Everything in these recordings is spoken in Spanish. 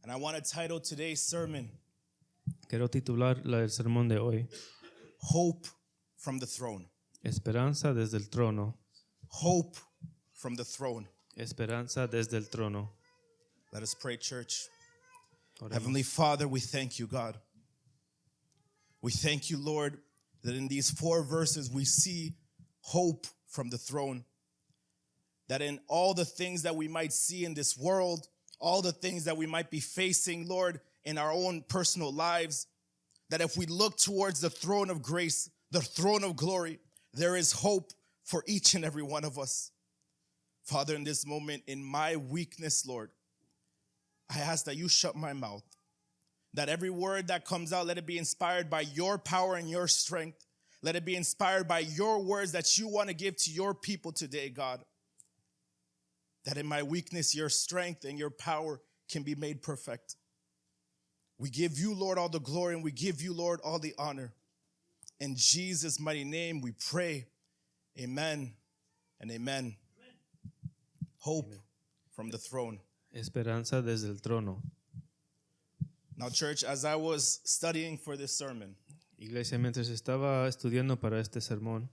And I want to title today's sermon, Quiero titular el sermón de hoy, Hope from the Throne. Esperanza desde el trono. Hope from the throne. Esperanza desde el trono. Let us pray, church. Oremos. Heavenly Father, we thank you, God. We thank you, Lord, that in these 4 verses we see hope from the throne. That in all the things that we might see in this world, all the things that we might be facing, Lord, in our own personal lives, that if we look towards the throne of grace, the throne of glory, there is hope for each and every one of us. Father, in this moment, in my weakness, Lord, I ask that you shut my mouth, that every word that comes out, let it be inspired by your power and your strength. Let it be inspired by your words that you want to give to your people today, God. That in my weakness, your strength and your power can be made perfect. We give you, Lord, all the glory, and we give you, Lord, all the honor. In Jesus' mighty name we pray. Amen and amen. Hope from the throne. Esperanza desde el trono. Now, church, as I was studying for this sermon, Iglesia, mientras estaba estudiando para este sermón,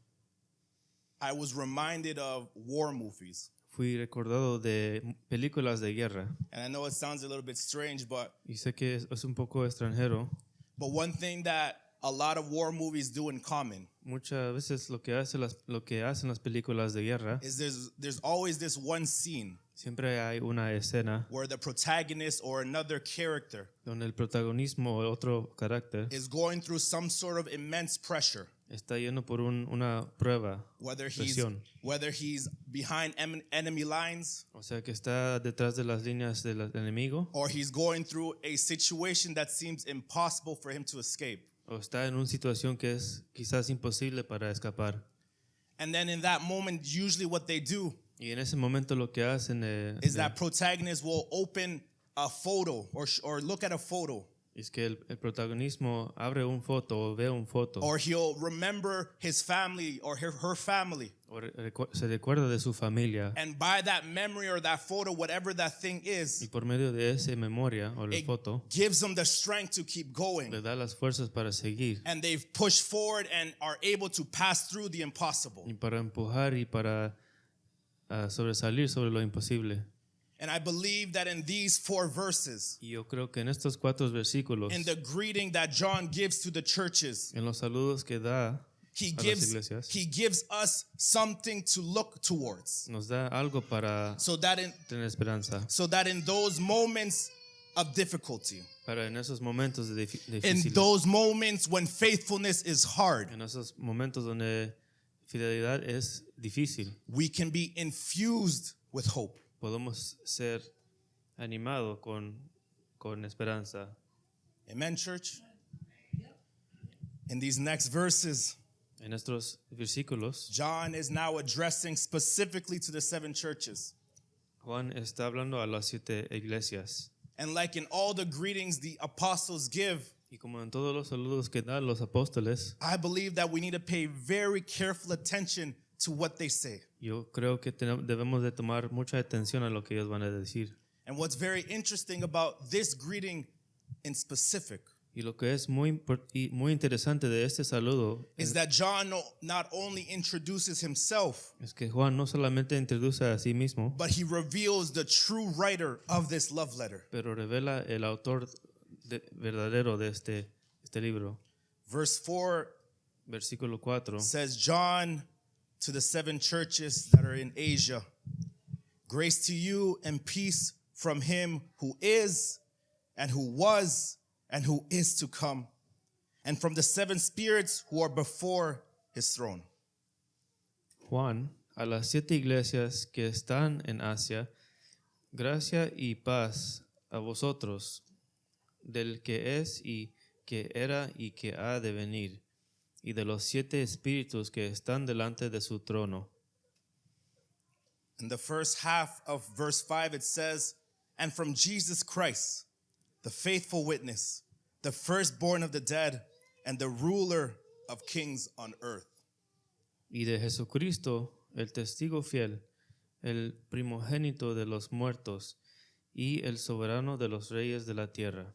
I was reminded of war movies. fui recordado de películas de guerra. And I know it sounds a little bit strange, but Y sé que es un poco extranjero. one thing that a lot of war movies do in common Muchas veces lo que hacen las películas de guerra, is there's always this one scene siempre hay una escena where the protagonist or another character donde el protagonismo o otro carácter is going through some sort of immense pressure, está yendo por una prueba, whether he's behind enemy lines o sea que está detrás de las líneas del enemigo, or he's going through a situation that seems impossible for him to escape. o está en una situación que es quizás imposible para escapar. And then in that moment, usually what they do Y en ese momento lo que hacen is that protagonist will open a photo or look at a photo, es que el protagonismo abre un foto o ve un foto or he'll remember his family or her family. o se recuerda de su familia, And by that memory or that photo, whatever that thing y is, por medio de esa memoria o la it foto gives them the strength to keep going. le da las fuerzas para seguir And they've pushed forward and are able to pass through the impossible. y para empujar y para sobresalir sobre lo imposible. And I believe that in these 4 verses, Y yo creo que en estos 4 versículos, in the greeting that John gives to the churches, en los saludos que da he a las iglesias, gives us something to look towards, nos da algo para so that tener esperanza, in those moments of difficulty, para en esos momentos in difíciles, those moments when faithfulness is hard, en esos momentos donde fidelidad es difícil, we can be infused with hope. podemos ser animados con esperanza. Amen, church? In these next verses, En estos versículos, John is now addressing specifically to the 7 churches. Juan está hablando a las 7 iglesias. And like in all the greetings the apostles give, Y como en todos los saludos que dan los apóstoles, I believe that we need to pay very careful attention to what they say. yo creo que debemos de tomar mucha atención a lo que ellos van a decir. And what's very interesting about this greeting in specific Y lo que es muy interesante de este saludo is that John not only introduces himself, es que Juan no solamente introduce a sí mismo, but he reveals the true writer of this love letter. pero revela el autor verdadero de este libro. Verse 4 Versículo 4. says, John to the 7 churches that are in Asia, grace to you and peace from him who is and who was and who is to come, and from the 7 spirits who are before his throne. Juan, a las 7 iglesias que están en Asia, gracia y paz a vosotros, del que es y que era y que ha de venir, y de los 7 espíritus que están delante de su trono. In the first half of verse 5 it says, and from Jesus Christ, the faithful witness, the firstborn of the dead, and the ruler of kings on earth. Y de Jesucristo, el testigo fiel, el primogénito de los muertos, y el soberano de los reyes de la tierra.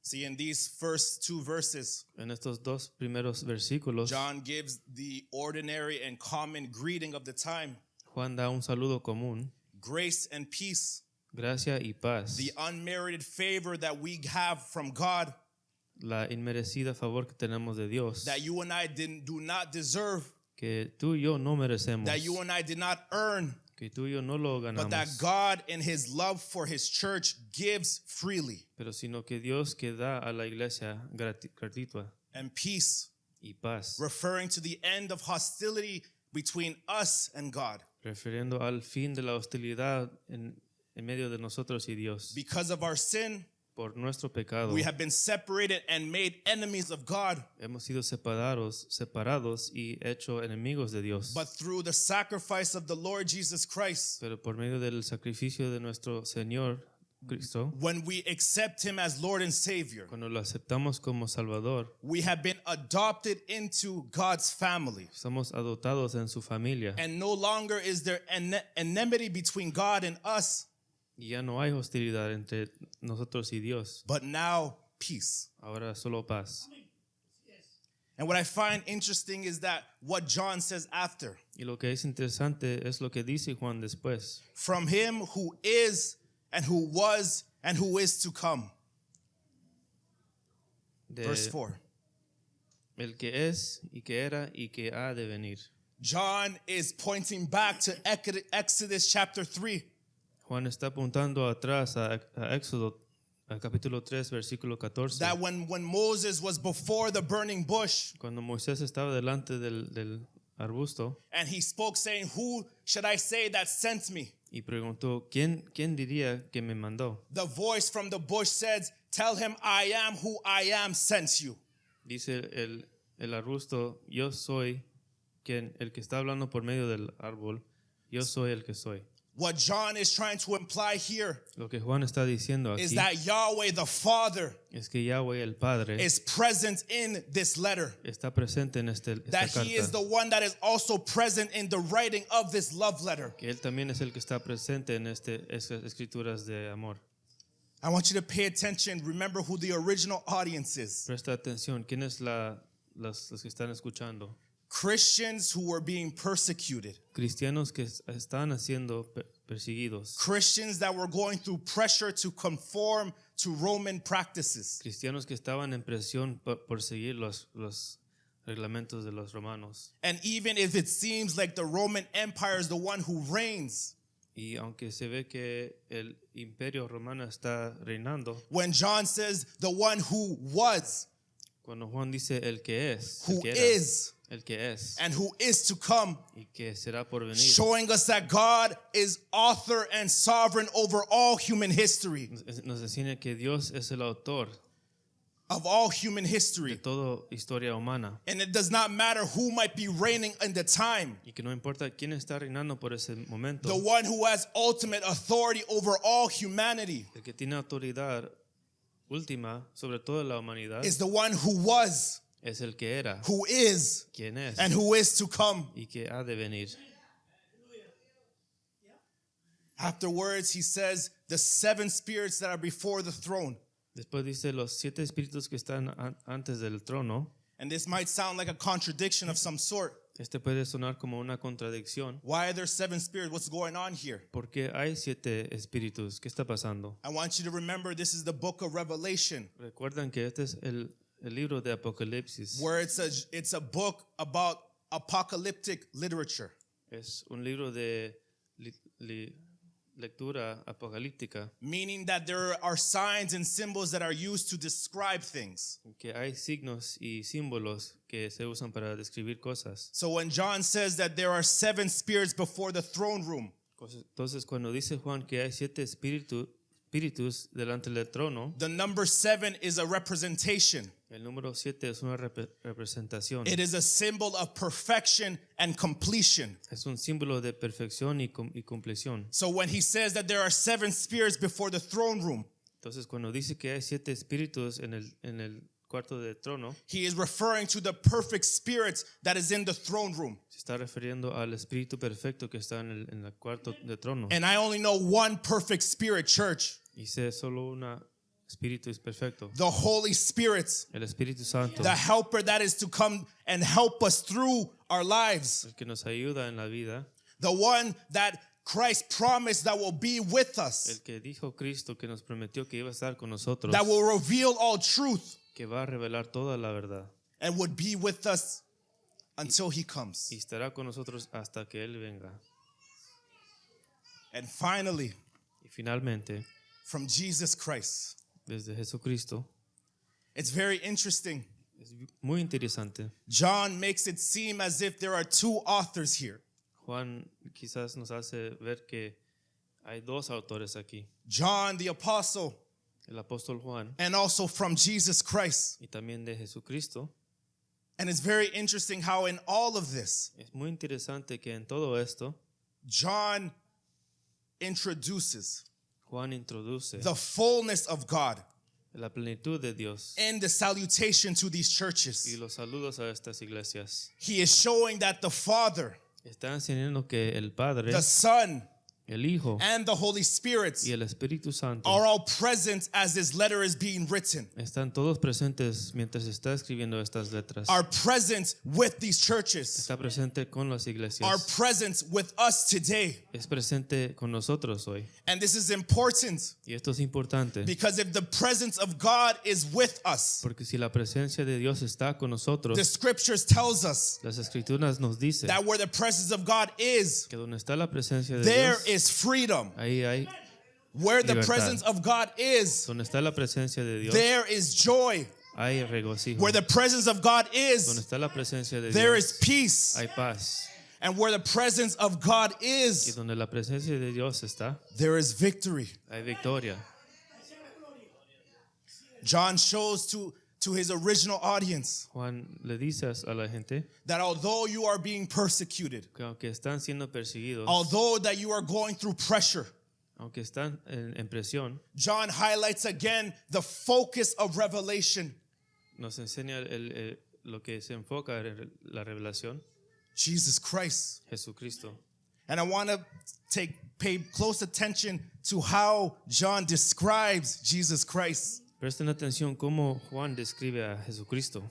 See, in these first two verses, En estos dos primeros versículos, John gives the ordinary and common greeting of the time, Juan da un saludo común, grace and peace, gracia y paz, the unmerited favor that we have from God, la inmerecida favor que tenemos de Dios, that you and I do not deserve, que tú y yo no merecemos, that you and I did not earn, que tú y yo no lo but that ganamos, God in his love for his church gives freely. pero sino que Dios que da a la iglesia gratuita And peace, y paz, referring to the end of hostility between us and God. refiriendo al fin de la hostilidad en medio de nosotros y Dios. Because of our sin, Por nuestro pecado we have been separated and made enemies of God. hemos sido separados y hecho enemigos de Dios. But through the sacrifice of the Lord Jesus Christ, Pero por medio del sacrificio de nuestro Señor Cristo, when we accept him as Lord and Savior, cuando lo aceptamos como Salvador, we have been adopted into God's family. somos adoptados en su familia. And no longer is there enmity between God and us, Y ya no hay hostilidad entre nosotros y Dios. but now peace. Ahora solo paz. And what I find interesting is that what John says after, Y lo que es interesante es lo que dice Juan después. from him who is and who was and who is to come. Verse 4. El que es y que era y que ha de venir. John is pointing back to Exodus chapter 3. Juan está apuntando atrás a Éxodo, a capítulo 3, versículo 14. That when Moses was before the burning bush Cuando Moisés estaba delante del arbusto and he spoke saying, "Who should I say that sent me?" y preguntó, ¿quién diría que me mandó? The voice from the bush said, "Tell him I am who I am sent you." Dice el arbusto, yo soy el que está hablando por medio del árbol, yo soy el que soy. What John is trying to imply here Lo que Juan está diciendo is aquí that Yahweh the Father es que Yahweh el Padre is present in this letter. está presente en esta That he is the carta, one that is also present in the writing of this love letter. que Él también es el que está presente en estas escrituras de amor. I want you to pay attention. Remember who the original audience is. Presta atención, ¿quién es los que están escuchando? Christians who were being persecuted. Cristianos que están siendo perseguidos. Christians that were going through pressure to conform to Roman practices. Cristianos que estaban en presión por seguir los reglamentos de los romanos. And even if it seems like the Roman Empire is the one who reigns, Y aunque se ve que el imperio romano está reinando, when John says the one who was, cuando Juan dice el que es, who el que era, is, el que es and who is to come, y que será por venir, showing us that God is author and sovereign over all human history, nos enseña que Dios es el autor of all human de history. toda historia humana And it does not matter who might be reigning in the time. y que no importa quién está reinando por ese momento, The one who has ultimate authority over all humanity el que tiene autoridad última sobre toda la humanidad is the one who was, es el que era, who is, quien es and who is to come. y que ha de venir. Afterwards, he says, the seven spirits that are before the throne. Después dice los 7 espíritus que están antes del trono. And this might sound like a contradiction of some sort. Este puede sonar como una contradicción. Why are there seven spirits? What's going on here? Porque hay 7 espíritus. ¿Qué está pasando? I want you to remember this is the book of Revelation, Recuerdan que este es el libro de Apocalipsis. where it's a book about apocalyptic literature. Es un libro de lectura apocalíptica. Meaning that there are signs and symbols that are used to describe things. Que hay signos y símbolos que se usan para describir cosas. So when John says that there are seven spirits before the throne room, Entonces cuando dice Juan que hay 7 espíritus delante del trono, the number 7 is a representation. el número 7 es una representación. It is a symbol of perfection and completion. Es un símbolo de perfección y compleción. So when he says that there are seven spirits before the throne room, Entonces cuando dice que hay 7 espíritus en el cuarto de trono, he is referring to the perfect spirit that is in the throne room. se está refiriendo al espíritu perfecto que está en el cuarto de trono. And I only know one perfect spirit, church. Y sé solo un espíritu es perfecto. the Holy Spirit, El Espíritu Santo, the helper that is to come and help us through our lives, el que nos ayuda en la vida, the one that Christ promised that will be with us, el que dijo Cristo que nos prometió que iba a estar con nosotros, that will reveal all truth, que va a revelar toda la verdad and would be with us until he comes. y estará con nosotros hasta que Él venga. And finally, Y finalmente, from Jesus Christ, desde Jesucristo, it's very interesting. es muy interesante. John makes it seem as if there are two authors here. Juan quizás nos hace ver que hay dos autores aquí, John the apostle, el apóstol Juan and also from Jesus Christ. y también de Jesucristo. And it's very interesting how in all of this, Es muy interesante que en todo esto, John introduces Juan introduce the fullness of God la plenitud de Dios in the salutation to these y churches. los saludos a estas iglesias. He is showing that the Father, Está enseñando que el Padre, the Son, el Hijo and the Holy Spirit y el Espíritu Santo are all present as this letter is being written, están todos presentes mientras está escribiendo estas letras. are present with these churches, Está presente con las are iglesias. present with us today. Es presente con nosotros hoy. And this is important Y esto es importante because if the presence of God is with us, porque si la presencia de Dios está con nosotros, the scriptures tells us las escrituras nos dicen that where the presence of God is, que donde está la presencia de there Dios, is freedom. ahí hay, Where the Libertad. presence of God is, donde está la presencia de Dios, there is joy. hay regocijo. Where the presence of God Donde is, está la presencia de there Dios, is peace. hay paz. And where the presence of God Y is, donde la presencia de Dios está, there is victory. hay victoria. John shows to his original audience Juan le dice a la gente that although you are being persecuted, que aunque están siendo perseguidos, although that you are going through pressure, aunque están en presión, John highlights again the focus of revelation, nos enseña lo que se enfoca en la revelación, Jesus Christ. Jesucristo. And I want to pay close attention to how John describes Jesus Christ. Presten atención cómo Juan describe a Jesucristo,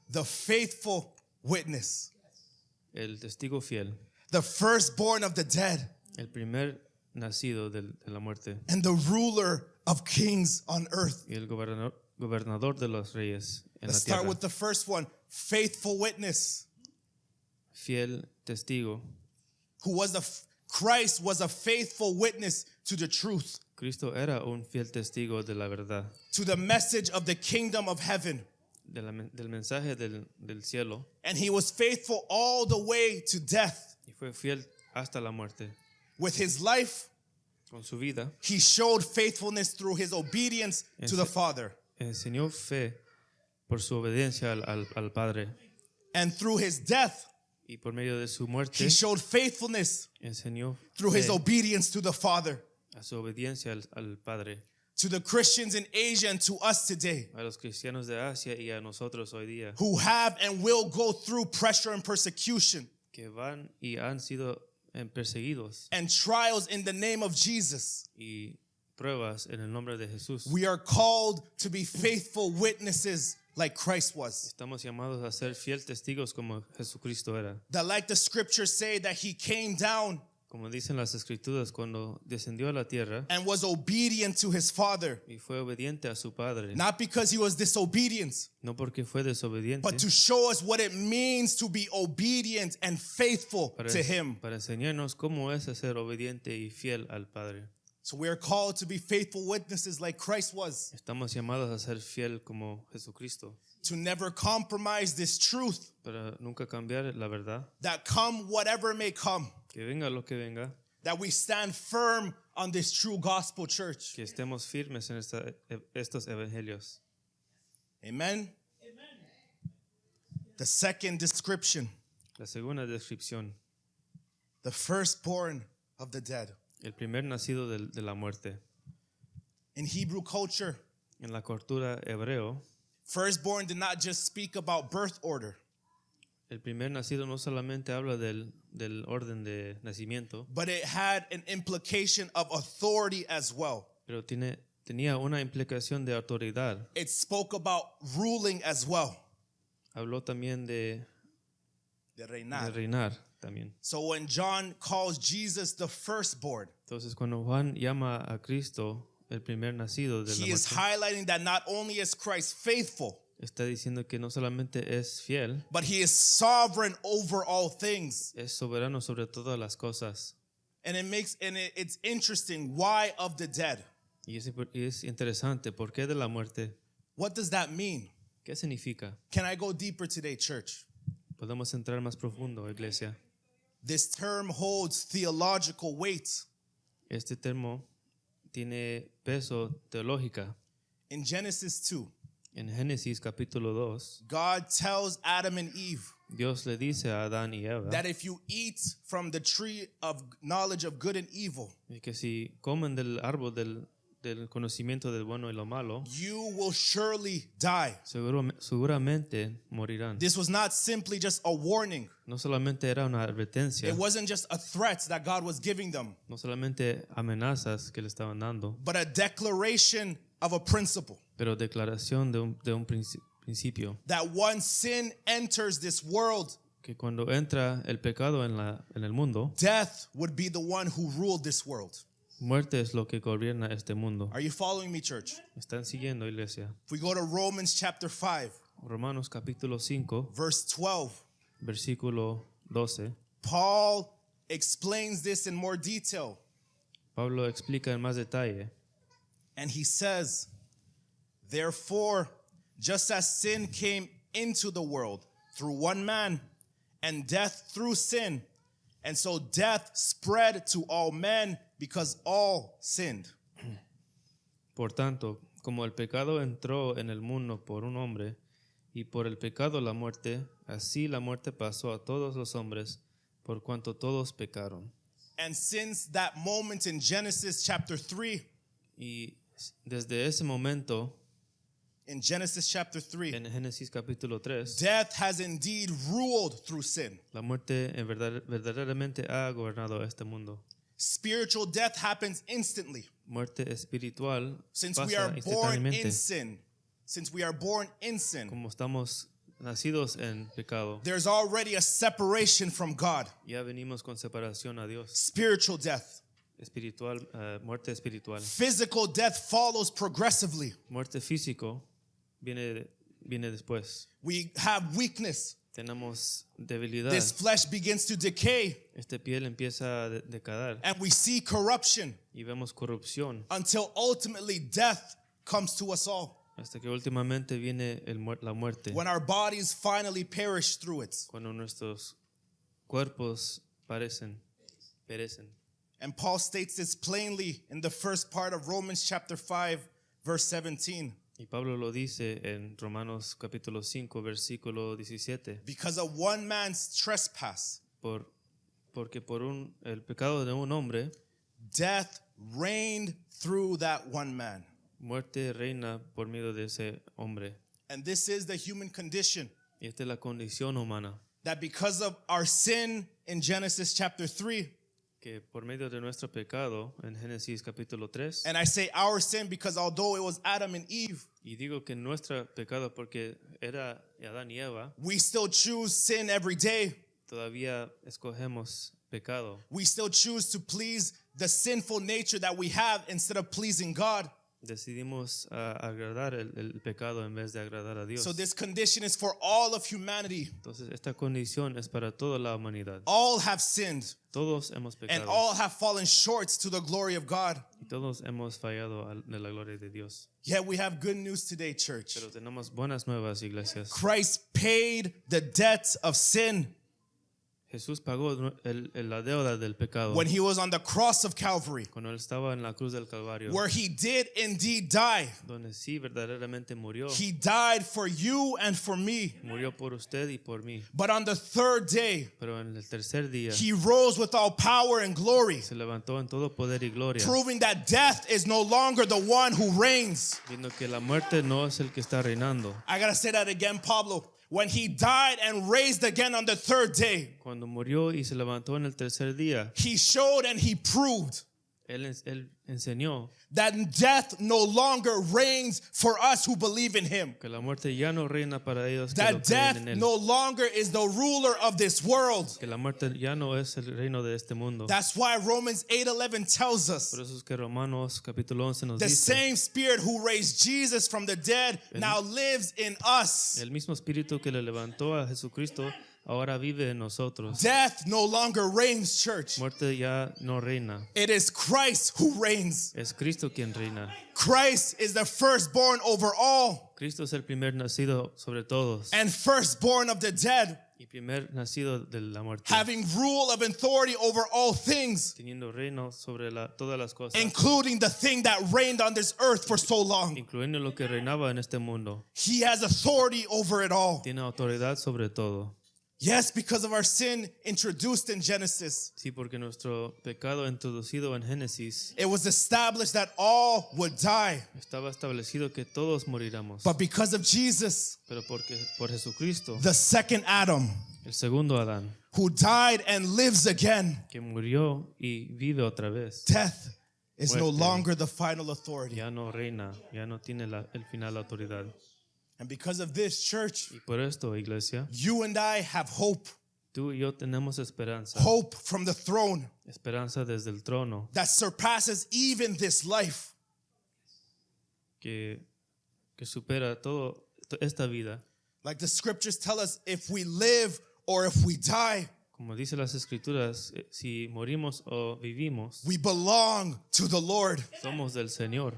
The faithful witness, el testigo fiel, the firstborn of the dead, el primer nacido de la muerte and the ruler of kings on earth. y el gobernador de los reyes en la Let's start tierra. with the first one, faithful witness, Fiel testigo. who was Christ was a faithful witness to the truth, Cristo era un fiel testigo de la verdad, to the message of the kingdom of heaven. del mensaje del cielo, And he was faithful all the way to death. y fue fiel hasta la muerte. With his life, Con su vida he showed faithfulness through his obedience to the Father. enseñó fe por su obediencia al Padre, And through his death, y por medio de su muerte he showed faithfulness enseñó through his fe obedience to the Father. a su obediencia al Padre. To the Christians in Asia and to us today, A los cristianos de Asia y a nosotros hoy día, who have and will go through pressure and persecution que van y han sido perseguidos and trials in the name of Jesus, y pruebas en el nombre de Jesús. we are called to be faithful witnesses like Christ was. Estamos llamados a ser fiel testigos como Jesucristo era. That, like the scriptures say, that he came down Como dicen las escrituras, cuando descendió a la tierra and was obedient to his Father, y fue obediente a su Padre, not because he was disobedient, no porque fue desobediente, but to show us what it means to be obedient and faithful to him. para enseñarnos cómo es ser obediente y fiel al Padre. So we are called to be faithful witnesses like Christ was, Estamos llamados a ser fiel como Jesucristo, to never compromise this truth para nunca cambiar la verdad, that come whatever may come, que venga lo que venga, that we stand firm on this true gospel church. que estemos firmes en estos evangelios. Amen. The second description, La segunda descripción, the firstborn of the dead. el primer nacido de la muerte. In Hebrew culture, En la cultura hebreo, firstborn did not just speak about birth order. El primer nacido no solamente habla del orden de nacimiento, but it had an implication of authority as well. pero tenía una implicación de autoridad. It spoke about ruling as well. Habló también de reinar también. So when John calls Jesus the firstborn, Entonces, cuando Juan llama a Cristo el primer nacido de la he is muerte, highlighting that not only is Christ faithful, está diciendo que no solamente es fiel, but he is sovereign over all things. es soberano sobre todas las cosas. And it's interesting, why of the dead? Y es interesante, ¿por qué de la muerte? What does that mean? ¿Qué significa? Can I go deeper today, church? Podemos entrar más profundo, iglesia. This term holds theological weight. Este termo tiene peso teológica. In Genesis 2, En Génesis capítulo 2, God tells Adam and Eve Dios le dice a Adán y Eva that if you eat from the tree of knowledge of good and evil, que si comen del árbol del conocimiento del bueno y lo malo, you will surely die. seguramente morirán. This was not simply just a warning. No solamente era una advertencia, It wasn't just a threat that God was giving them, no solamente amenazas que le estaban dando, but a declaration of a principle. pero declaración de un principio. That once sin enters this world, Que cuando entra el pecado en el mundo, death would be the one who ruled this world. muerte es lo que gobierna este mundo. Are you following me, church? ¿Están siguiendo, iglesia? If we go to Romans chapter 5, Romanos capítulo 5, verse 12, versículo 12. Paul explains this in more detail. Pablo explica en más detalle. And he says, therefore, just as sin came into the world through one man, and death through sin, and so death spread to all men because all sinned. Por tanto, como el pecado entró en el mundo por un hombre, y por el pecado la muerte, así la muerte pasó a todos los hombres, por cuanto todos pecaron. And since that moment in Genesis chapter 3, Y desde ese momento, in Genesis chapter 3, en Génesis capítulo 3, death has indeed ruled through sin. la muerte verdaderamente ha gobernado este mundo. Spiritual death happens instantly. Muerte espiritual Since we pasa are born in instantáneamente. sin, since we are born in sin, Como estamos nacidos en pecado, there's already a separation from God. ya venimos con separación a Dios. Spiritual death. Muerte espiritual. Physical death follows progressively. Muerte físico viene después. We have weakness. Tenemos debilidad. This flesh begins to decay, Esta piel empieza a decadar and we see corruption y vemos corrupción until ultimately death comes to us all. hasta que últimamente viene la muerte, When our bodies finally perish through it. cuando nuestros cuerpos perecen. And Paul states this plainly in the first part of Romans chapter 5, verse 17. Y Pablo lo dice en Romanos capítulo 5, versículo 17. Because of one man's trespass, Porque por el pecado de un hombre, death reigned through that one man. muerte reina por medio de ese hombre. And this is the human condition, Y esta es la condición humana, that because of our sin in Genesis chapter 3, que por medio de nuestro pecado, en Génesis capítulo 3, and I say our sin because although it was Adam and Eve, y digo que nuestro pecado porque era Adán y Eva, we still choose sin every day. todavía escogemos pecado. We still choose to please the sinful nature that we have instead of pleasing God. Decidimos agradar el pecado en vez de agradar a Dios. So this condition is for all of humanity. Entonces esta condición es para toda la humanidad. All have sinned, Todos hemos and pecado all have fallen short to the glory of God. y todos hemos fallado de la gloria de Dios. Yet we have good news today, church. Pero tenemos buenas nuevas, iglesias. Christ paid the debt of sin Jesús pagó la deuda del pecado when he was on the cross of Calvary, cuando él estaba en la cruz del Calvario, where he did indeed die. donde sí verdaderamente murió. He died for you and for me. Murió por usted y por mí. But on the third day, Pero en el tercer día he rose with all power and glory, se levantó en todo poder y gloria, proving that death is no longer the one who reigns. viendo que la muerte no es el que está reinando. I gotta say that again, Pablo. when he died and raised again on the third day, cuando murió y se levantó en el tercer día, he showed and he proved él enseñó that death no longer reigns for us who believe in him. que la muerte ya no reina para ellos que lo That creen death en él. no longer is the ruler of this world. Que la muerte ya no es el reino de este mundo. That's why Romans 8:11 tells us Por eso es que Romanos capítulo 11 nos the dice, same spirit who raised Jesus from the dead now lives in us. el mismo espíritu que le levantó a Jesucristo ahora vive en nosotros. Death no longer reigns, church. Muerte ya no reina. It is Christ who reigns. Es Cristo quien reina. Christ is the firstborn over all Cristo es el primer nacido sobre todos and firstborn of the dead, y primer nacido de la muerte, having rule of authority over all things, teniendo reino sobre todas las cosas, including the thing that reigned on this earth for so long. incluyendo lo que reinaba en este mundo. He has authority over it all. Tiene autoridad sobre todo. Yes, because of our sin introduced in Genesis, Sí, porque nuestro pecado introducido en Génesis it was established that all would die. estaba establecido que todos moriremos. But because of Jesus, Pero porque por Jesucristo, the second Adam, el segundo Adán, who died and lives again, que murió y vive otra vez, death is no Muerte. longer the final authority. ya no reina, ya no tiene el final la autoridad. And because of this, church, Y por esto, iglesia, you and I have hope. tú y yo tenemos esperanza, Hope from the throne esperanza desde el trono that surpasses even this life. que supera todo esta vida. Like the scriptures tell us, if we live or if we die, Como dice las escrituras, si morimos o vivimos, we belong to the Lord. somos del Señor.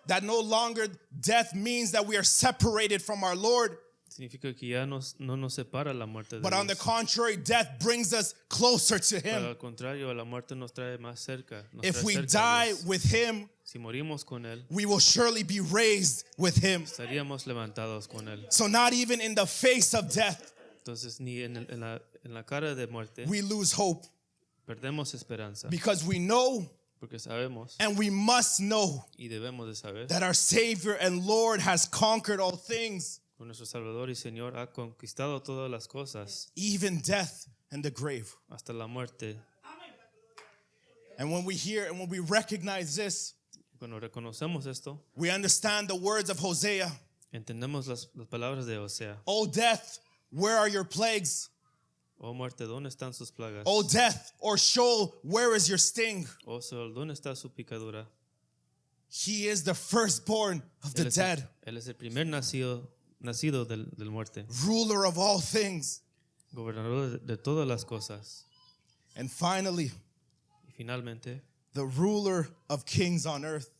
That no longer death means that we are separated from our Lord, Significa que ya no nos separa la muerte de but on the Dios. contrary, death brings us closer to Pero Him. al contrario, la muerte nos trae más cerca. Nos If trae we cerca a die Dios. with Him, Si morimos con Él, we will surely be raised with Him. estaríamos levantados con Él. So, not even in the face of death, Entonces, ni en la cara de muerte we lose hope perdemos esperanza. because we know Porque sabemos and we must know y debemos de saber that our Savior and Lord has conquered all things, que nuestro Salvador y Señor ha conquistado todas las cosas, even death and the grave. hasta la muerte. And when we hear and when we recognize this, Cuando reconocemos esto, we understand the words of Hosea. entendemos las palabras de Osea. O death, where are your plagues? Oh muerte, ¿dónde están sus plagas? O death, or Sheol, where is your sting? Oh Seol, ¿dónde está su picadura? He is the firstborn of the dead, Él es el primer nacido del muerte, ruler of all things. gobernador de todas las cosas. And finally, Y finalmente, the ruler of kings on earth.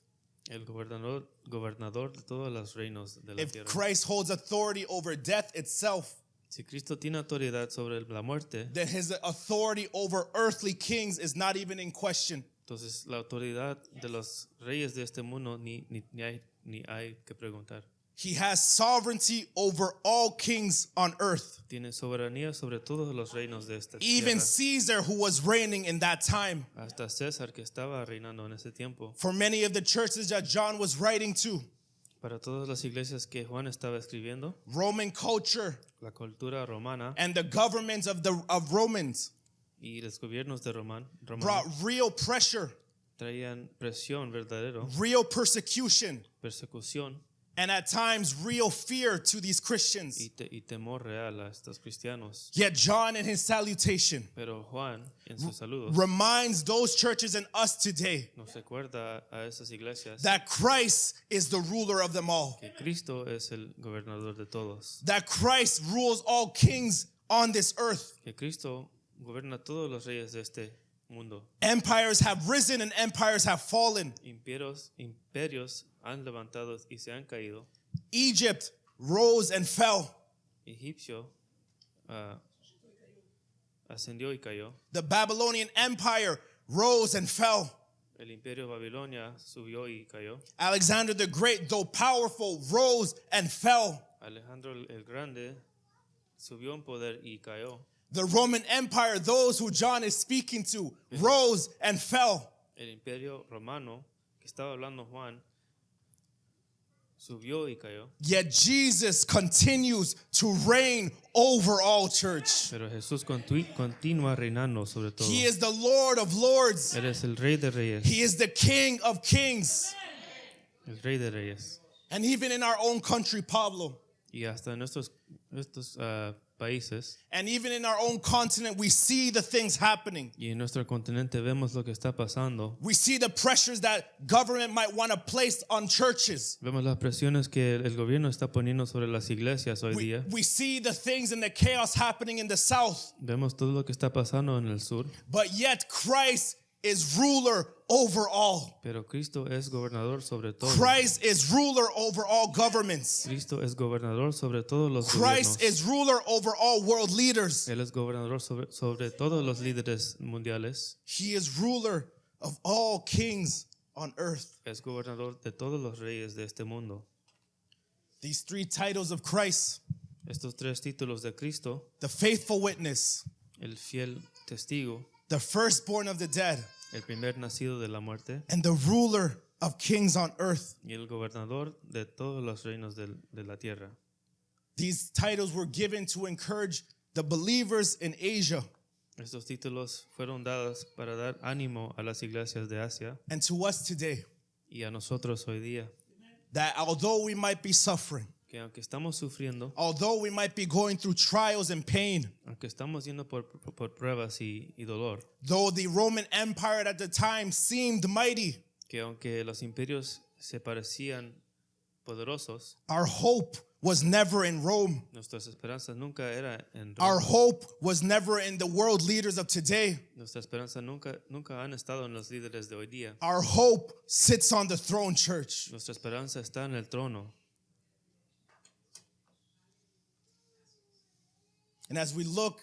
el gobernador de todos los reinos de la If tierra. Christ holds authority over death itself, Si Cristo tiene autoridad sobre la muerte, then his authority over earthly kings is not even in question. entonces la autoridad de los reyes de este mundo ni hay que preguntar. He has sovereignty over all kings on earth. Tiene soberanía sobre todos los reinos de esta Even tierra. Caesar, who was reigning in that time. Hasta César que estaba reinando en ese tiempo. For many of the churches that John was writing to, Para todas las iglesias que Juan estaba escribiendo, Roman culture la cultura romana and the governments of Romans y los gobiernos de brought real pressure, traían presión verdadero, real persecution, persecución and at times real fear to these Christians. y temor real a estos cristianos. Yet John in his salutation Pero Juan, en sus saludos, reminds those churches and us today nos recuerda a esas iglesias that Christ is the ruler of them all. que Cristo es el gobernador de todos, That Christ rules all kings on this earth. que Cristo gobierna todos los reyes de este mundo. Empires have risen and empires have fallen. Imperios han levantado y se han caído. Egypt rose and fell. Egipcio ascendió y cayó. The Babylonian Empire rose and fell. El imperio Babilonia subió y cayó. Alexander the Great, though powerful, rose and fell. Alejandro el Grande subió en poder y cayó. The Roman Empire, those who John is speaking to, rose and fell. El imperio romano que estaba hablando Juan subió y cayó. Yet Jesus continues to reign over all, church. Pero Jesús continúa reinando sobre todo. He is the Lord of lords. Él es el Rey de Reyes. He is the King of kings. El Rey de Reyes. And even in our own country, Pablo, Y hasta en estos países and even in our own continent, we see the things happening. y en nuestro continente vemos lo que está pasando. We see the pressures that government might want to place on churches. Vemos las presiones que el gobierno está poniendo sobre las iglesias hoy día. We see the things and the chaos happening in the south. Vemos todo lo que está pasando en el sur. But yet Christ is ruler over all. Pero Cristo es gobernador sobre todo. Christ is ruler over all governments. Cristo es gobernador sobre todos los Christ gobiernos. is ruler over all world leaders. Él es gobernador sobre todos los líderes mundiales. He is ruler of all kings on earth. Es gobernador de todos los reyes de este mundo. These three titles of Christ, Estos tres títulos de Cristo, the faithful witness, el fiel testigo, the firstborn of the dead, el primer nacido de la muerte and the ruler of kings on earth. y el gobernador de todos los reinos de la tierra. These titles were given to encourage the believers in Asia Estos títulos fueron dados para dar ánimo a las iglesias de Asia and to us today, y a nosotros hoy día, that although we might be suffering, que aunque estamos sufriendo, although we might be going through trials and pain, aunque estamos yendo por pruebas y dolor, though the Roman Empire at the time seemed mighty, que aunque los imperios se parecían poderosos, our hope was never in Rome. nuestras esperanzas nunca era en Our Roma. hope was never in the world leaders of today. Nuestra esperanza nunca han estado en los líderes de hoy día. Our hope sits on the throne, church. Nuestra esperanza está en el trono. And as we look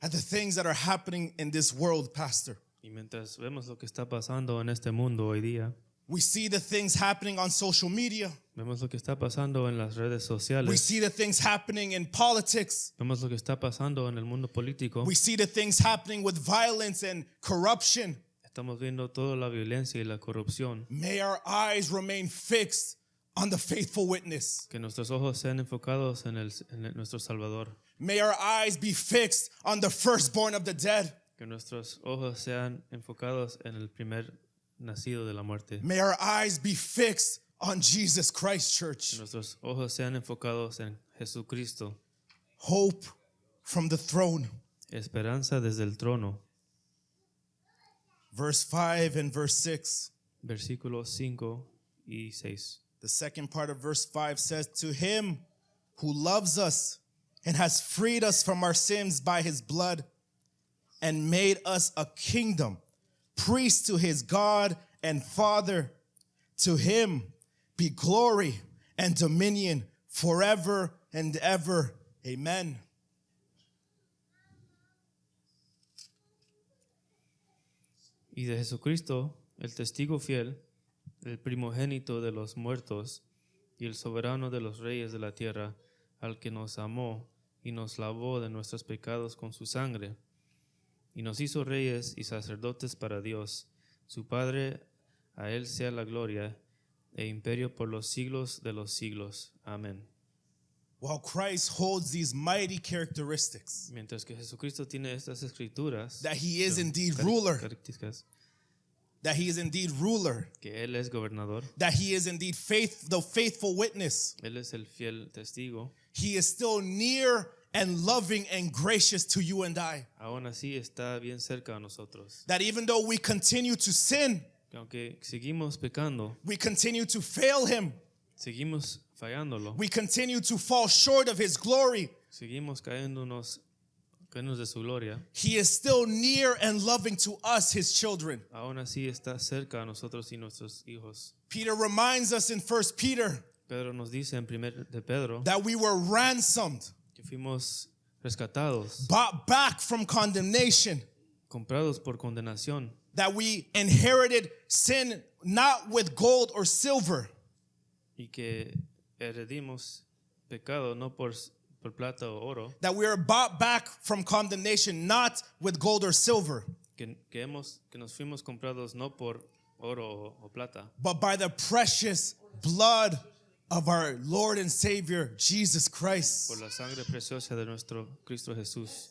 at the things that are happening in this world, Pastor, Y mientras vemos lo que está pasando en este mundo hoy día, we see the things happening on social media. vemos lo que está pasando en las redes We sociales, see the things happening in politics. vemos lo que está pasando en el mundo político, We see the things happening with violence and corruption. estamos viendo toda la violencia y la corrupción. May our eyes remain fixed on the faithful witness. Que nuestros ojos sean enfocados en nuestro Salvador. May our eyes be fixed on the firstborn of the dead. Que nuestros ojos sean enfocados en el primer nacido de la muerte. May our eyes be fixed on Jesus Christ, Que church. nuestros ojos sean enfocados en Jesucristo. Hope from the throne. Esperanza desde el trono. Verse 5 and verse 6. Versículos 5 y 6. The second part of verse 5 says, To him who loves us and has freed us from our sins by his blood and made us a kingdom, priests to his God and Father, to him be glory and dominion forever and ever. Amen. Y de Jesucristo, el testigo fiel, el primogénito de los muertos y el soberano de los reyes de la tierra, al que nos amó y nos lavó de nuestros pecados con su sangre, y nos hizo reyes y sacerdotes para Dios, su Padre. A él sea la gloria e imperio por los siglos de los siglos. Amén. While Christ holds these mighty characteristics, Mientras que Jesucristo tiene estas escrituras, that he is indeed car- ruler, características, that he is indeed ruler, que él es gobernador, that he is indeed the faithful witness, él es el fiel testigo, he is still near and loving and gracious to you and I. aún así está bien cerca a nosotros. That even though we continue to sin, Que aunque seguimos pecando, we continue to fail him, seguimos fallándolo, we continue to fall short of his glory, seguimos cayéndonos de su gloria, he is still near and loving to us, his children. aún así está cerca a nosotros y nuestros hijos. Peter reminds us in 1 Peter Pedro nos dice en 1 de Pedro that we were ransomed, que fuimos rescatados, bought back from condemnation, comprados por condenación, that we inherited sin not with gold or silver, y que heredimos pecado no por plata o oro, that we are bought back from condemnation not with gold or silver, que nos fuimos comprados no por oro o plata, but by the precious blood of our Lord and Savior, Jesus Christ. por la sangre preciosa de nuestro Cristo Jesús.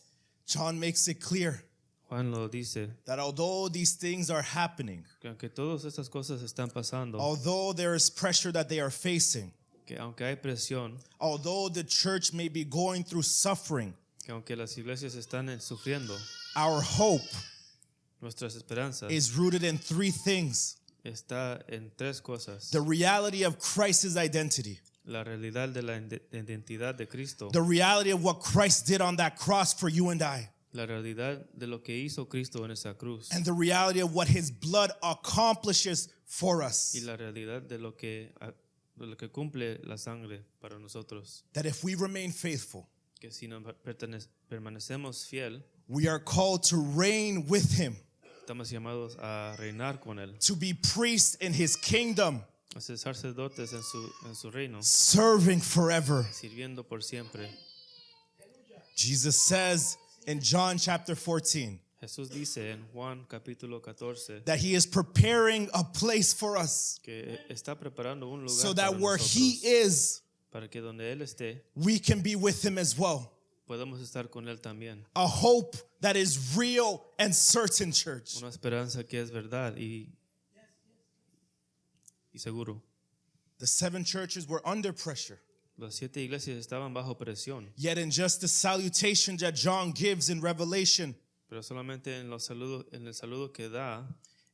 John makes it clear Juan lo dice, that although these things are happening, que aunque todas estas cosas están pasando, although there is pressure that they are facing, que aunque hay presión, although the church may be going through suffering, que aunque las iglesias están sufriendo, our hope nuestras esperanzas is rooted in three things: está en tres cosas. the reality of Christ's identity, La realidad de la identidad de Cristo, the reality of what Christ did on that cross for you and I, la realidad de lo que hizo Cristo en esa cruz and the reality of what his blood accomplishes for y us. la realidad de lo que cumple la sangre para nosotros. That if we remain faithful, Que si nos permanecemos fiel, we are called to reign with him, estamos llamados a reinar con Él, to be priests in his kingdom, a ser sacerdotes en su reino, serving forever. sirviendo por siempre. Jesus says in John chapter 14 Jesús dice en Juan capítulo 14 that he is preparing a place for us que está preparando un lugar so para that where nosotros, he is, para que donde Él esté, we can be with him as well. podamos estar con Él también. A hope that is real and certain, church. Una esperanza que es verdad y seguro. The seven churches were under pressure. Las 7 iglesias estaban bajo presión, Yet in just the salutation that John gives in Revelation, pero solamente en el saludo que da,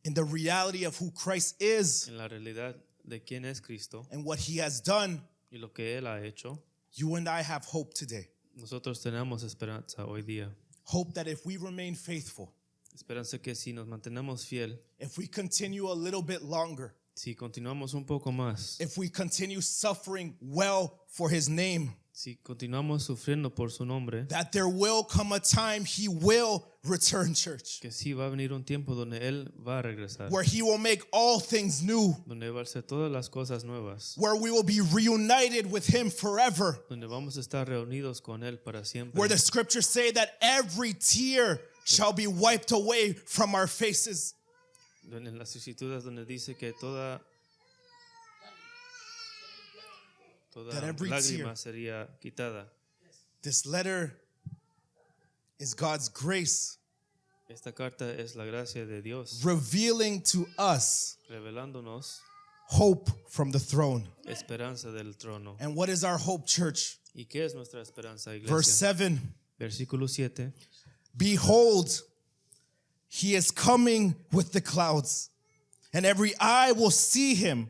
in the reality of who Christ is en la realidad de quién es Cristo and what he has done, y lo que Él ha hecho, you and I have hope today. nosotros tenemos esperanza hoy día. Hope that if we remain faithful, Esperanza que si nos mantenemos fiel, if we continue a little bit longer, si continuamos un poco más, if we continue suffering well for his name, si continuamos sufriendo por su nombre, that there will come a time he will return, church, que sí va a venir un tiempo donde Él va a regresar, where he will make all things new, donde va a ser todas las cosas nuevas, where we will be reunited with him forever, donde vamos a estar reunidos con Él para siempre, where the scriptures say that every tear shall be wiped away from our faces. en las escrituras donde dice que toda That every lágrima tear- sería quitada. This letter is God's grace Esta carta es la gracia de Dios revealing to us revelándonos hope from the throne. esperanza del trono. And what is our hope, church? ¿Y qué es nuestra esperanza, Verse iglesia? 7. Versículo 7. Behold, he is coming with the clouds, and every eye will see him,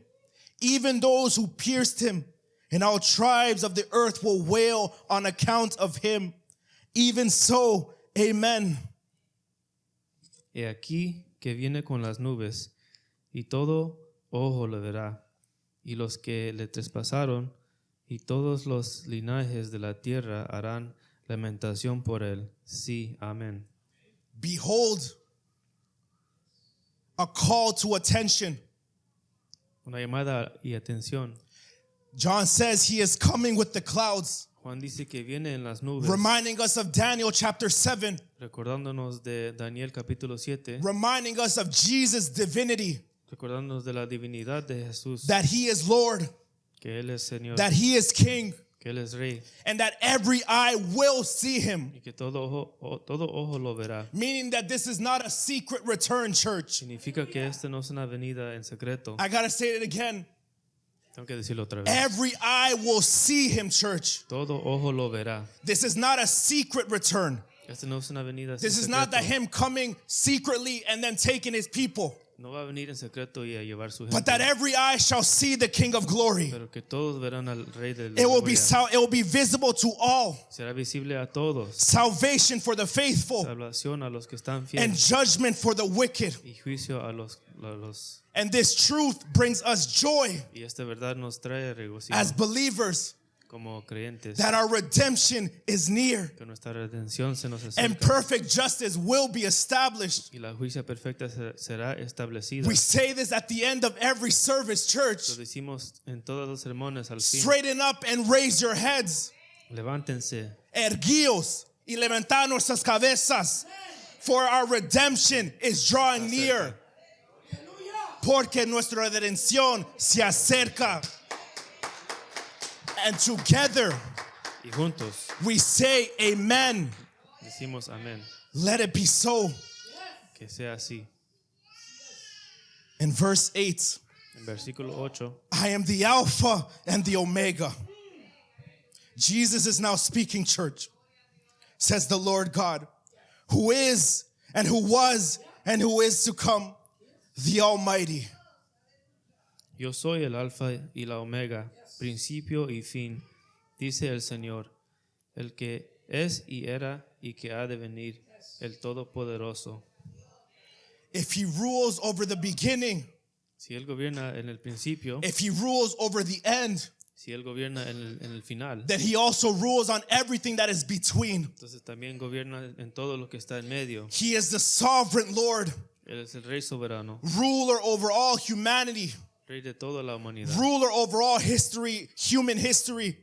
even those who pierced him, and all tribes of the earth will wail on account of him. Even so, amen. He aquí que viene con las nubes, y todo ojo le verá, y los que le traspasaron, y todos los linajes de la tierra harán lamentación por él. Sí, amén. Behold, a call to attention. Una llamada y atención. John says he is coming with the clouds, Juan dice que viene en las nubes, reminding us of Daniel chapter 7, recordándonos de Daniel capítulo 7, reminding us of Jesus' divinity, recordándonos de la divinidad de Jesús, that he is Lord, que Él es Señor, that he is King, que Él es Rey, and that every eye will see him. y que todo ojo lo verá. Meaning that this is not a secret return, church. Significa que esta no es una venida en secreto. I gotta say it again. Tengo que decirlo otra vez. Every eye will see him, church. Todo ojo lo verá. This is not a secret return. Esta no es una venida This sin is not that secreto. him coming secretly and then taking his people, No va a venir en secreto y a llevar su but that gente, every eye shall see the King of glory. pero que todos verán al Rey de la It will be gloria. it will be visible to all. Será visible a todos. Salvation for the faithful Salvación a los que están and fieles judgment for the wicked. y juicio a los And this truth brings us joy y esta verdad nos trae regocijo as believers como creyentes, that our redemption is near que nuestra redención se nos and acerca perfect justice will be established. y la justicia perfecta será establecida. We say this at the end of every service, church. Lo decimos en todos los sermones al fin. Straighten up and raise your heads. Levántense, Erguíos y levantad nuestras cabezas, for our redemption is drawing near. Porque nuestra redención se acerca. And together Y juntos we say amen. decimos amén. Let it be so. Que sea así. In verse 8, En versículo 8, I am the Alpha and the Omega. Jesus is now speaking, church, says the Lord God, who is and who was and who is to come, the Almighty. yo soy el alfa y la omega, principio y fin, dice el Señor, el que es y era y que ha de venir, el Todopoderoso. If he rules over the beginning, Si Él gobierna en el principio, if he rules over the end, si Él gobierna en el final, then he also rules on everything that is between. entonces también gobierna en todo lo que está en medio. He is the sovereign Lord, Él es el Rey soberano, ruler over all humanity, Rey de toda la humanidad, ruler over all history, human history.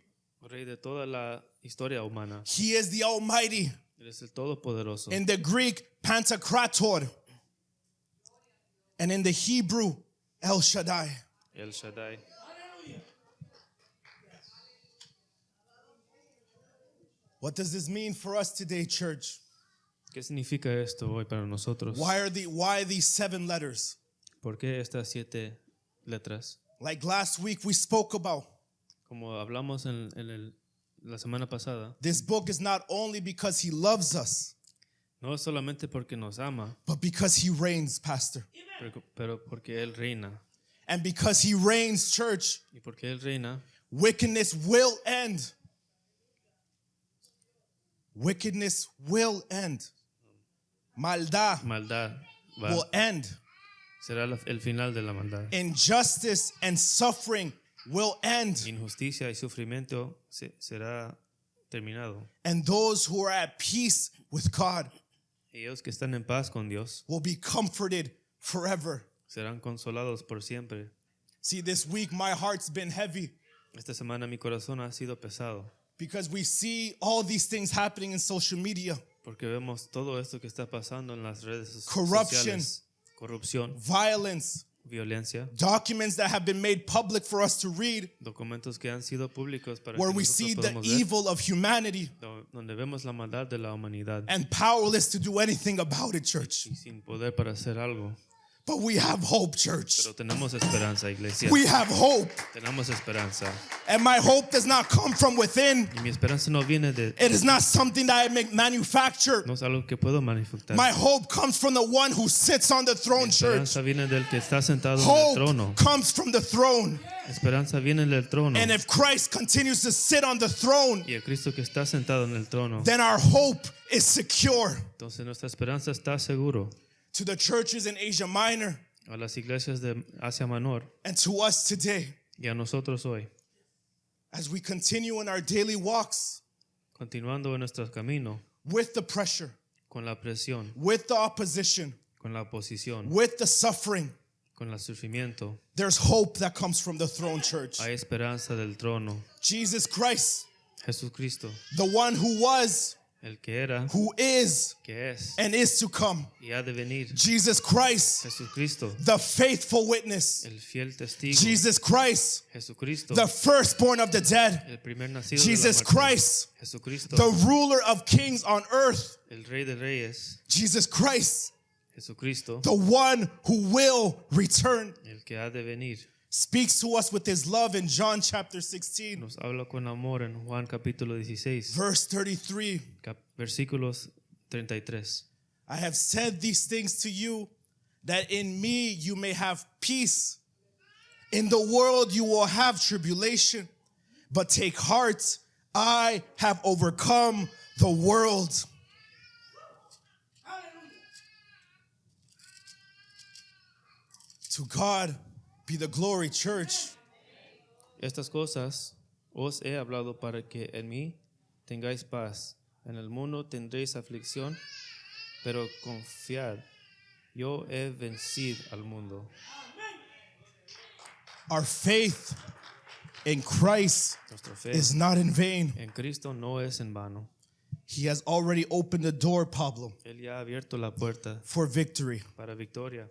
Rey de toda la historia humana. He is the Almighty. Él es el Todopoderoso. In the Greek, Pantokrator. And in the Hebrew, El Shaddai. El Shaddai. What does this mean for us today, church? ¿Qué significa esto hoy para nosotros? Why these 7 letters? ¿Por qué estas 7 letras? Like last week we spoke about, Como hablamos la semana pasada, this book is not only because he loves us, no es solamente porque nos ama, but because he reigns, Pastor. pero porque Él reina. And because he reigns, church, Y porque Él reina, wickedness will end. Wickedness will end. Maldad maldad will end. será el final de la maldad. Injustice and suffering will end. Injusticia y sufrimiento será terminado. And those who are at peace with God Ellos que están en paz con Dios will be comforted forever. serán consolados por siempre. See, this week my heart's been heavy Esta semana mi corazón ha sido pesado because we see all these things happening in social media. porque vemos todo esto que está pasando en las redes Corruption. sociales. Corrupción, Violence, violencia, documents that have been made public for us to read, documentos que han sido públicos para where que we see nosotros the podamos ver, evil of humanity donde vemos la maldad de la humanidad and powerless to do anything about it, church. y sin poder para hacer algo. But we have hope, church. Pero tenemos esperanza, iglesia. We have hope. Tenemos esperanza. And my hope does not come from within. Y mi esperanza no viene de... It is not something that I manufacture. No es algo que puedo manifestar. My hope comes from the one who sits on the throne, church. Esperanza viene del que está sentado en el Hope trono. comes from the throne. Esperanza viene del trono. And if Christ continues to sit on the throne, Y el Cristo que está sentado en el trono. then our hope is secure. Entonces nuestra esperanza está seguro. To the churches in Asia Minor A las iglesias de Asia Menor and to us today, y a nosotros hoy. as we continue in our daily walks Continuando en nuestro camino with the pressure, con la presión, with the opposition, con la oposición, with the suffering, con el sufrimiento. there's hope that comes from the throne, church. Hay esperanza del trono. Jesus Christ, Jesucristo, the one who was, el que era, who is, que es and is to come. y ha de venir. Jesus Christ, Jesucristo, the faithful witness. el fiel testigo. Jesus Christ, Jesucristo, the firstborn of the dead. el primer nacido Jesus de la muerte. Christ, Jesucristo, the ruler of kings on earth. el Rey de Reyes. Jesus Christ, Jesucristo, the one who will return, el que ha de venir. speaks to us with his love in John chapter 16, Nos habla con amor en Juan capítulo 16, verse 33. versículos 33. I have said these things to you that in me you may have peace. In the world you will have tribulation, but take heart, I have overcome the world. To God be the glory, church. Estas cosas os he hablado para que en mí tengáis paz. En el mundo tendréis aflicción, pero confiad, yo he vencido al mundo. Our faith in Christ Nuestra fe is not in vain. en Cristo no es en vano. He has already opened the door, Pablo, Él ya ha abierto la puerta for victory. para victoria.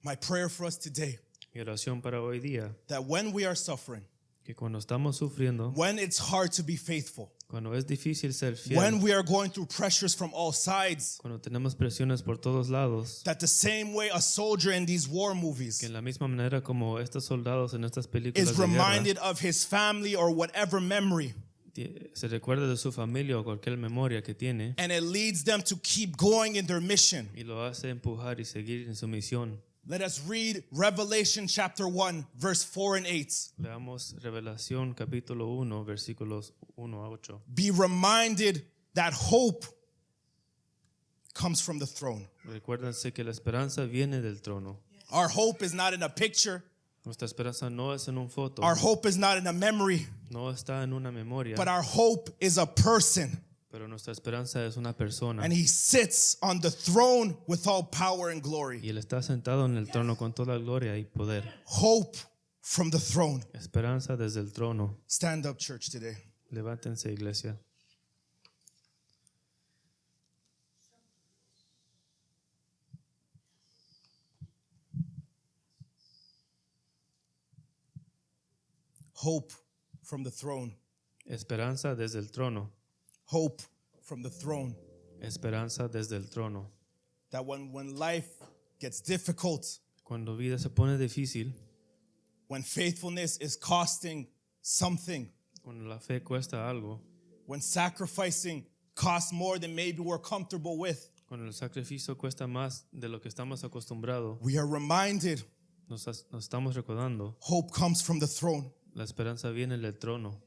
My prayer for us today, Mi oración para hoy día, that when we are suffering, que cuando estamos sufriendo, when it's hard to be faithful, cuando es difícil ser fiel, when we are going through pressures from all sides, cuando tenemos presiones por todos lados, that the same way a soldier in these war movies que en la misma manera como estos soldados en estas películas is de guerra, reminded of his family or whatever memory, se recuerda de su familia o cualquier memoria que tiene and it leads them to keep going in their mission. y lo hace empujar y seguir en su misión. Let us read Revelation chapter 1, verse 4 and 8. Veamos Revelación capítulo 1, versículos 1 a 8. Be reminded that hope comes from the throne. Recuérdense que la esperanza viene del trono. Our hope is not in a picture. Nuestra esperanza no es en un foto, Our hope is not in a memory, no está en una memoria, but our hope is a person. pero nuestra esperanza es una persona. And he sits on the throne with all power and glory. Y él está sentado en el trono con toda gloria y poder. Hope from the throne. Esperanza desde el trono. Stand up, church, today. Levántense, iglesia. Hope from the throne. Esperanza desde el trono. Hope from the throne. Esperanza desde el trono. That when life gets difficult, Cuando vida se pone difícil, when faithfulness is costing something, cuando la fe cuesta algo, when sacrificing costs more than maybe we're comfortable with, cuando el sacrificio cuesta más de lo que estamos acostumbrados, we are reminded nos estamos recordando, hope comes from the throne. la esperanza viene del trono.